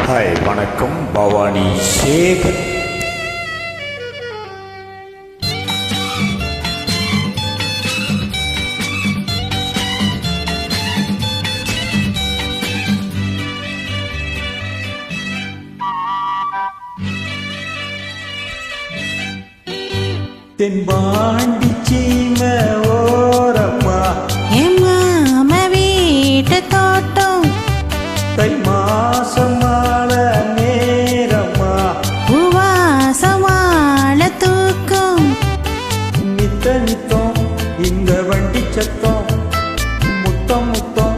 Hi வணக்கம் பவானி சேகர். தென்பாண்டி சீமை ஓரம்மா எம்மாம வீட்டு தோட்டம் தை மாசம் மாலை நேரம்மா உவாசமால தூக்கம் நித்த நித்தம் இந்த வண்டி சத்தம் முத்தம் முத்தம்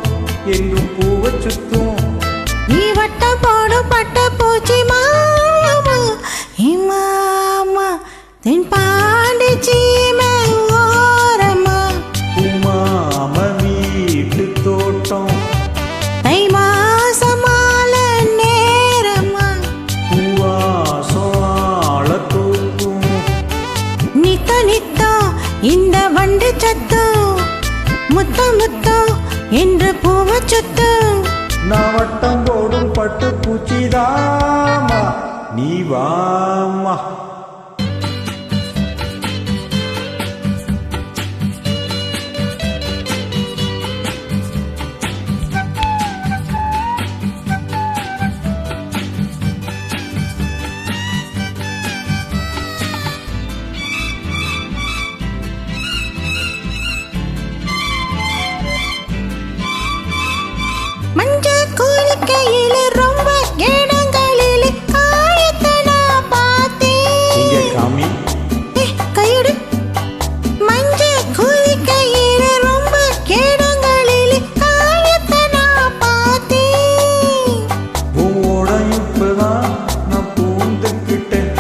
என்றும் பூவை சுத்தும். நீ வட்டம் போடும் பட்ட பூச்சி மாமா இம்மாமா தென்பாண்டி சீமை ஓரம்மா உமாம வீட்டு தோட்டம் தை மாசமால நேரம்மா பூவாசம் ஆள தூக்கும். நித்த நித்தம் இந்த வண்டு சத்தம் முத்தம் முத்தம் என்று பூவை சுத்தம். நான் வட்டம் போடும் பட்டு பூச்சிதாமா நீ வாமா. மஞ்ச கோரிக்கையில ரொம்ப இடங்களில் காயத்தை நான் பார்த்தேன். இங்க காமி கையெடு. மஞ்ச கோரிக்கையில ரொம்ப இடங்களில் காயத்தை நான் பார்த்தேன். பூவோட இப்பதான் நான் பூந்துக்கிட்டேன்,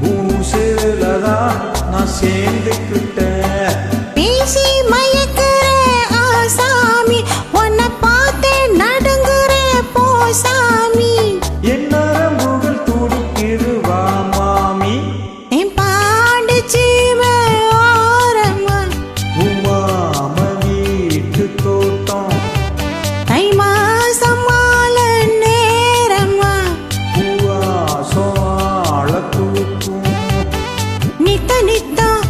பூசிலதான் நான் சேர்ந்துக்கிட்டேன். பேசி மயக்கிற ஆசாமி உன்னை பார்த்து நடுங்குற போசாமி. என் நரம்புகள் துடிக்கிடுவா மாமி. என் பாண்டு சீமை ஓரமா உமாம வீட்டு தோட்டம் தை மாசமால நேரமா பூவாசம் ஆள தூக்கும். நித்த நித்தம்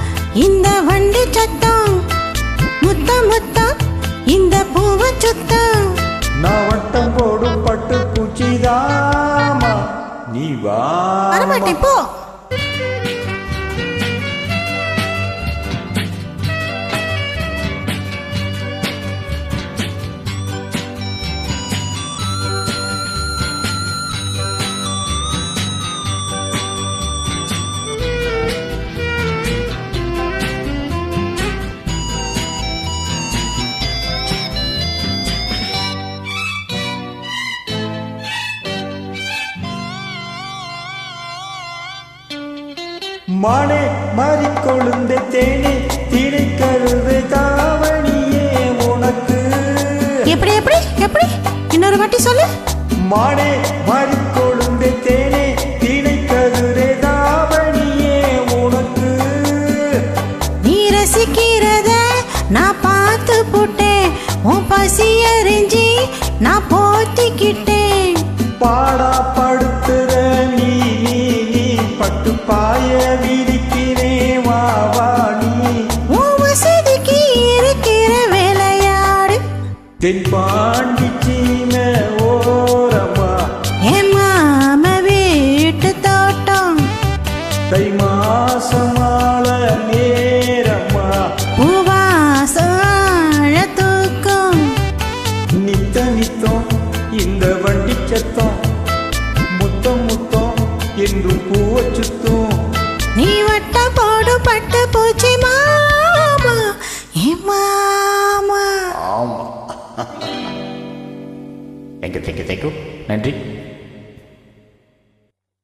இந்த வண்டு சத்தம் முத்தம் முத்தம் இந்த பூவை சுத்தம். நான் வட்டம் போடும் பட்டு பூச்சிதாமா நீ வா. வரமாட்டேன் போ. மானே மாறிக்கொழுந்த தேனே திரைக்கருது தாவணியே உனக்கு. எப்படி எப்படி எப்படி இன்னொரு வாட்டி சொல்லு. மானே மாறிக்கொழுந்த தேனே திரைக்கருது தாவணியே உனக்கு. நீ ரசிக்கிறத நான் பார்த்து போட்டேன், உன் பசி அறிஞ்சி நான் போத்திக்கிட்டேன். பாடா படுத்துற நீ நீ நீ பட்டு பாய விரிக்கிறே வா வா நீ. உன் வசதிக்கு இருக்கிற விளையாடு. தென்பாண்டி சீமை ஓரமா என் மாம வீட்டு தோட்டம் தை மாசமால நேரமா பூவாசம் தூக்கம். நித்த நித்தம் இந்த வண்டி சத்தம் முத்தம் முத்தம் என்றும் பூவை சுத்தும். நீ வட்ட போடு பட்டு பூச்சி மாமா என் மாமா. ஆமாம். தேங்க்யூ நன்றி.